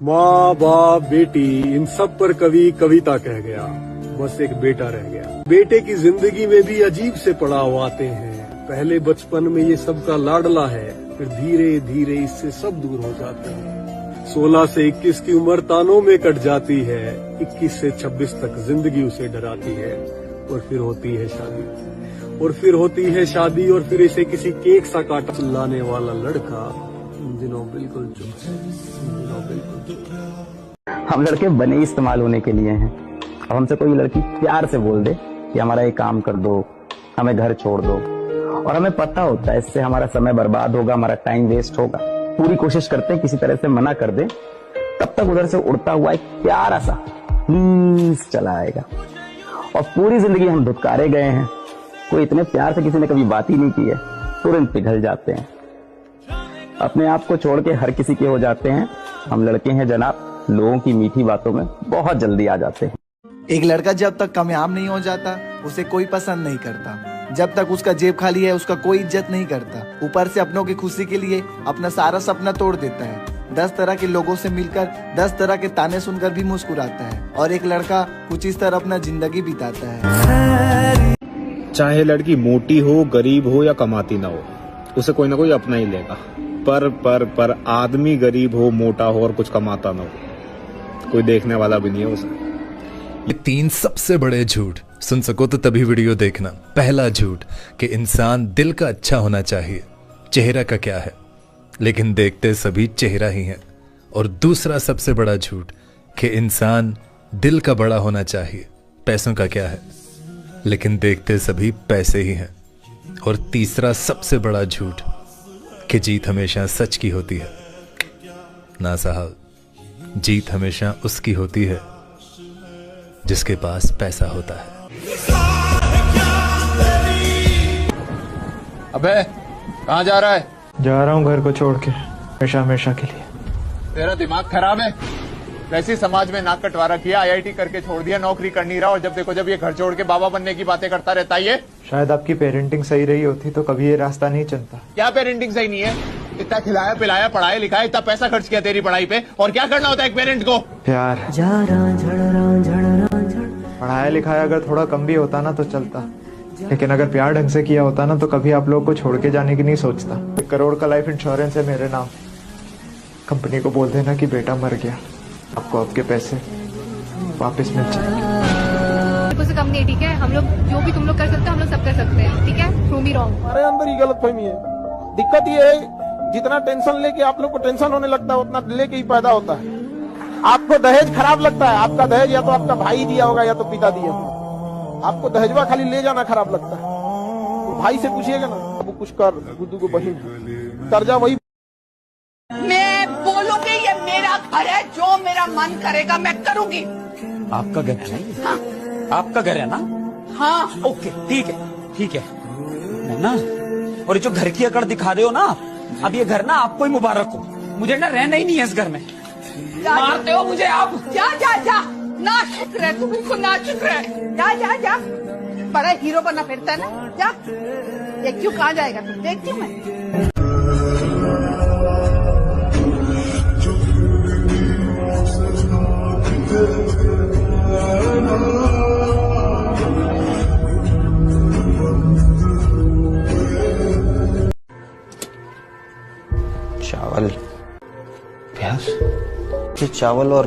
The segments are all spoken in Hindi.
माँ बाप बेटी इन सब पर कवि कविता कह गया, बस एक बेटा रह गया। बेटे की जिंदगी में भी अजीब से पड़ाव आते हैं। पहले बचपन में ये सबका लाडला है, फिर धीरे धीरे इससे सब दूर हो जाते हैं। 16 से 21 की उम्र तानों में कट जाती है, 21 से 26 तक जिंदगी उसे डराती है। और फिर होती है शादी, और फिर इसे किसी केक सा काटा चिल्लाने वाला लड़का इन दिनों बिल्कुल चुप है। हम लड़के बने ही इस्तेमाल होने के लिए हैं। अब हमसे कोई लड़की प्यार से बोल दे कि हमारा ये काम कर दो, हमें घर छोड़ दो, और हमें पता होता है इससे हमारा समय बर्बाद होगा, हमारा टाइम वेस्ट होगा, पूरी कोशिश करते हैं किसी तरह से मना कर दे, तब तक उधर से उड़ता हुआ एक प्यारा सा प्लीज चला आएगा। और पूरी जिंदगी हम धुतकारे गए हैं, कोई इतने प्यार से किसी ने कभी बात ही नहीं की है, तुरंत पिघल जाते हैं, अपने आप को छोड़ के हर किसी के हो जाते हैं। हम लड़के हैं जनाब, लोगों की मीठी बातों में बहुत जल्दी आ जाते हैं। एक लड़का जब तक कामयाब नहीं हो जाता उसे कोई पसंद नहीं करता। जब तक उसका जेब खाली है उसका कोई इज्जत नहीं करता। ऊपर से अपनों की खुशी के लिए अपना सारा सपना तोड़ देता है। 10 तरह के लोगों से मिलकर 10 तरह के ताने सुनकर भी मुस्कुराता है। और एक लड़का कुछ इस तरह अपना जिंदगी बिताता है। चाहे लड़की मोटी हो, गरीब हो या कमाती ना हो, उसे कोई ना कोई अपना ही लेगा। पर आदमी गरीब हो, मोटा हो और कुछ कमाता ना हो, कोई देखने वाला भी नहीं है उसे। ये 3 सबसे बड़े झूठ सुन सको तो तभी वीडियो देखना। पहला झूठ कि इंसान दिल का अच्छा होना चाहिए, चेहरा का क्या है, लेकिन देखते सभी चेहरा ही है। और दूसरा सबसे बड़ा झूठ कि इंसान दिल का बड़ा होना चाहिए, पैसों का क्या है, लेकिन देखते सभी पैसे ही हैं। और तीसरा सबसे बड़ा झूठ कि जीत हमेशा सच की होती है। ना साहब, जीत हमेशा उसकी होती है जिसके पास पैसा होता है। अबे कहाँ जा रहा है? जा रहा हूँ घर को छोड़ के, हमेशा के लिए। तेरा दिमाग खराब है? वैसे समाज में नाक कटवा रखी है, IIT करके छोड़ दिया, नौकरी कर नहीं रहा, और जब देखो जब ये घर छोड़ के बाबा बनने की बातें करता रहता है। ये शायद आपकी पेरेंटिंग सही रही होती तो कभी ये रास्ता नहीं चलता। क्या पेरेंटिंग सही नहीं है? इतना खिलाया पिलाया, पढ़ाया लिखाया, इतना पैसा खर्च किया तेरी पढ़ाई पे, और क्या करना होता है एक पेरेंट को? प्यार। पढ़ाया लिखाया अगर थोड़ा कम भी होता ना तो चलता, लेकिन अगर प्यार ढंग से किया होता ना तो कभी आप लोगों को छोड़ के जाने की नहीं सोचता। 1 करोड़ का लाइफ इंश्योरेंस है मेरे नाम, कंपनी को बोल देना कि बेटा मर गया, आपको आपके पैसे वापस मिल जाएंगे। कुछ कम नहीं, ठीक है? हम लोग जो भी तुम लोग कर सकते हो हम लोग सब कर सकते हैं, ठीक है? Prove me wrong. हमारे अंदर ही गलतफहमी है। दिक्कत ये है, जितना टेंशन लेके आप लोग को टेंशन होने लगता है उतना लेके ही पैदा होता है। आपको दहेज खराब लगता है, आपका दहेज या तो आपका भाई दिया होगा या तो पिता दिया होगा। आपको दहेजवा खाली ले जाना खराब लगता है, तो भाई से पूछिएगा ना, वो कुछ कर, गुड्डू को बहिन कर्जा वही। मैं बोलूंगी ये मेरा घर है, जो मेरा मन करेगा मैं करूंगी। आपका घर है ना? हाँ। आपका घर है ना? हाँ। ओके, ठीक है ना। और ये जो घर की अकड़ दिखा रहे हो ना, अब ये घर ना आपको ही मुबारक हो, मुझे ना रहना ही नहीं है इस घर में। मारते हो मुझे आप। जा ना शुक्र है, तू बिल्कुल ना शुक्र है। जा बड़ा हीरो बना फिरता है ना, जा। देखती हूँ कहाँ जाएगा तू, देखती हूँ मैं। चावल प्याज, ये चावल और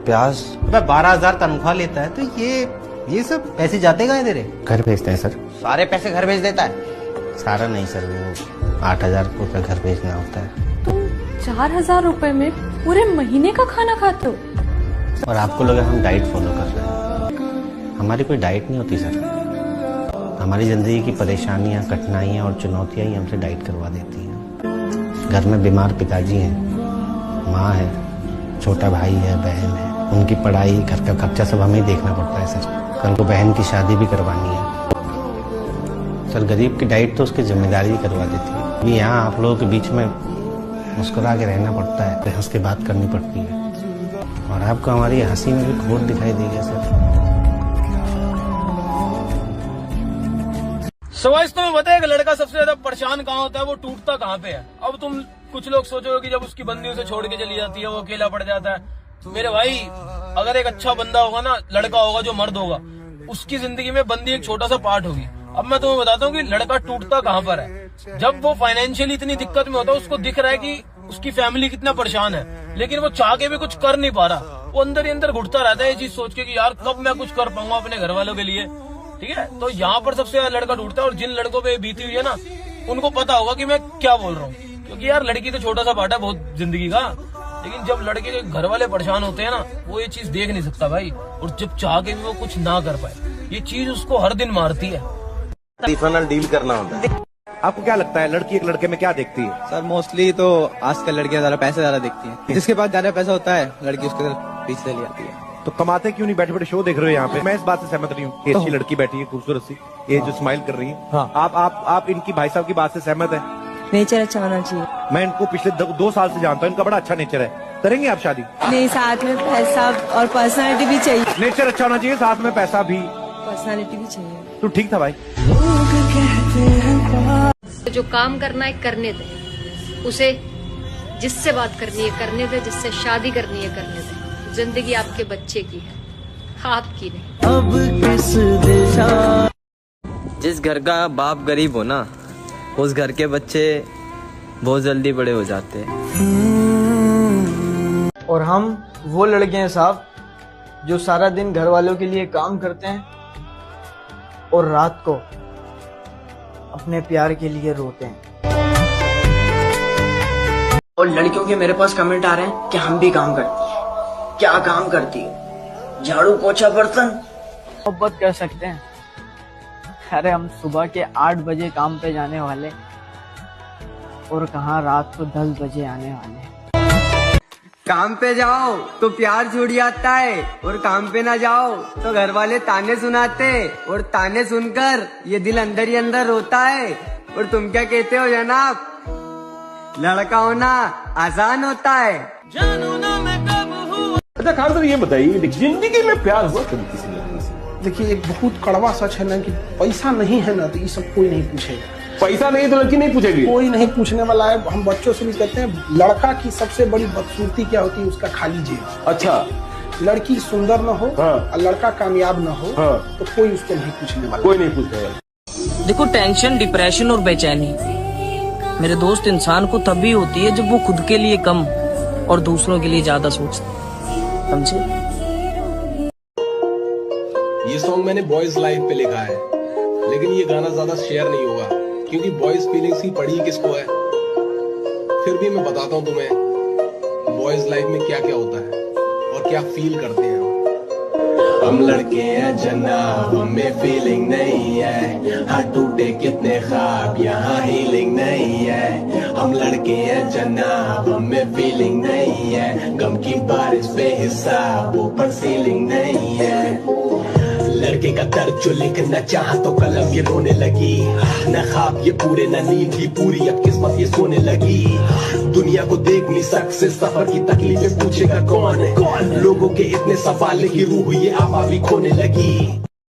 प्याज। 12,000 तनख्वाह लेता है तो ये सब पैसे जाते कहाँ हैं तेरे? घर भेजते हैं सर। सारे पैसे घर भेज देता है? सारा नहीं सर, वो 8,000 रुपये घर भेजना होता है। तुम 4,000 रुपए में पूरे महीने का खाना खाते हो? और आपको लगा हम डाइट फॉलो कर रहे हैं, हमारी कोई डाइट नहीं होती सर। हमारी जिंदगी की परेशानियां, कठिनाइयां और चुनौतियां ही हमसे डाइट करवा देती हैं। घर में बीमार पिताजी हैं, माँ है, छोटा भाई है, बहन है, उनकी पढ़ाई, घर का खर्चा सब हमें ही देखना पड़ता है सर। कल को बहन की शादी भी करवानी है सर। गरीब की डाइट तो उसकी जिम्मेदारी करवा देती है। अभी यहाँ आप लोगों के बीच में मुस्कुरा के रहना पड़ता है, हंस के बात करनी पड़ती है, और आपको हमारी हंसी में भी खोट दिखाई देगी सर। सवाइस तुम्हें बताया कि लड़का सबसे ज्यादा परेशान कहाँ होता है, वो टूटता कहाँ पे है। अब तुम कुछ लोग सोचोगे कि जब उसकी बंदी उसे छोड़ के चली जाती है वो अकेला पड़ जाता है। मेरे भाई, अगर एक अच्छा बंदा होगा ना, लड़का होगा जो मर्द होगा, उसकी जिंदगी में बंदी एक छोटा सा पार्ट होगी। अब मैं तुम्हें बताता हूँ कि लड़का टूटता कहाँ पर है। जब वो फाइनेंशियली इतनी दिक्कत में होता है, उसको दिख रहा है कि उसकी फैमिली कितना परेशान है, लेकिन वो चाह के भी कुछ कर नहीं पा रहा। वो अंदर ही अंदर घुटता रहता है ये चीज सोच के कि यार कब मैं कुछ कर पाऊंगा अपने घर वालों के लिए। ठीक है, तो यहाँ पर सबसे ज्यादा लड़का टूटता है। और जिन लड़कों पे बीती हुई है ना, उनको पता होगा कि मैं क्या बोल रहा हूँ, क्योंकि यार लड़की तो छोटा सा पार्ट है बहुत जिंदगी का, लेकिन जब लड़के के घर वाले परेशान होते हैं ना, वो ये चीज देख नहीं सकता भाई। और जब चाह के भी वो कुछ ना कर पाए, ये चीज उसको हर दिन मारती है। डील करना होता है। आपको क्या लगता है लड़की एक लड़के में क्या देखती है? सर मोस्टली तो आजकल लड़कियां ज्यादा पैसे ज्यादा देखती हैं। जिसके पास ज्यादा पैसा होता है लड़की उसके पीछे चली आती है। तो कमाते क्यों नहीं? बैठे बैठे शो देख रहे हो यहाँ पे। मैं इस बात से सहमत नहीं हूँ। एक अच्छी लड़की बैठी है खूबसूरत सी, ये जो स्माइल कर रही है। हाँ। आप इनकी भाई साहब की बात से सहमत है? नेचर अच्छा होना चाहिए। मैं इनको पिछले 2 साल से जानता हूँ, इनका बड़ा अच्छा नेचर है। करेंगे आप शादी? नहीं, साथ में पैसा और पर्सनालिटी भी चाहिए। नेचर अच्छा होना चाहिए, साथ में पैसा भी, पर्सनालिटी भी चाहिए। तो ठीक था भाई। जो काम करना है करने दे, उसे जिससे बात करनी है करने दे, जिससे शादी करनी है करने दे। जिंदगी आपके बच्चे की है, आपकी नहीं। अब किस दिशा। जिस घर का बाप गरीब हो ना, उस घर के बच्चे बहुत जल्दी बड़े हो जाते हैं। और हम वो लड़के हैं साहब जो सारा दिन घर वालों के लिए काम करते हैं और रात को अपने प्यार के लिए रोते हैं। और लड़कियों के मेरे पास कमेंट आ रहे हैं कि हम भी काम करती है। क्या काम करती है? झाड़ू पोछा बर्तन। मोहब्बत कर सकते हैं। अरे हम सुबह के 8 बजे काम पे जाने वाले और कहाँ रात को 10 बजे आने वाले। काम पे जाओ तो प्यार छूट जाता है, और काम पे ना जाओ तो घर वाले ताने सुनाते, और ताने सुनकर ये दिल अंदर ही अंदर रोता है। और तुम क्या कहते हो जनाब, लड़का होना आसान होता है। अच्छा खान सर ये बताइए, जिंदगी में प्यार हुआ कभी किसी लड़की से? देखिए एक बहुत कड़वा सच है ना कि पैसा नहीं है ना तो ये सब कोई नहीं पूछेगा। पैसा नहीं तो लड़की नहीं पूछेगी, कोई नहीं पूछने वाला है। हम बच्चों से भी कहते हैं लड़का की सबसे बड़ी बदसूरती क्या होती है, उसका खाली जेब। अच्छा, लड़की सुंदर न हो और लड़का कामयाब न हो तो कोई उसको नहीं पूछने वाला, कोई नहीं पूछेगा। देखो टेंशन, डिप्रेशन और बेचैनी मेरे दोस्त इंसान को तभी होती है जब वो खुद के लिए कम और दूसरों के लिए ज्यादा सोचता है। समझे? ये सॉन्ग मैंने बॉयज लाइफ पे लिखा है, लेकिन ये गाना ज्यादा शेयर नहीं होगा क्योंकि बॉयज फीलिंग्स की पड़ी किसको है। फिर भी मैं बताता हूँ तुम्हें बॉयज लाइफ में क्या क्या होता है और क्या फील करते हैं। हम लड़के हैं जनाब, हमें फीलिंग नहीं है, हाथ टूटे कितने ख्वाब, यहाँ हीलिंग नहीं है। हम लड़के हैं जनाब, हमें फीलिंग नहीं है, गम की बारिश बेहिसाब, ऊपर सीलिंग नहीं है। लड़के का दर्द जो लिखना चाहा तो कलम ये रोने लगी, न ख्वाब ये पूरे न नींद ही पूरी, अब किस्मत ये सोने लगी। दुनिया को देख नहीं सकते, सफर की तकलीफें पूछेगा कौन? लोगों के इतने सवाल की रूह ये आपा भी खोने लगी।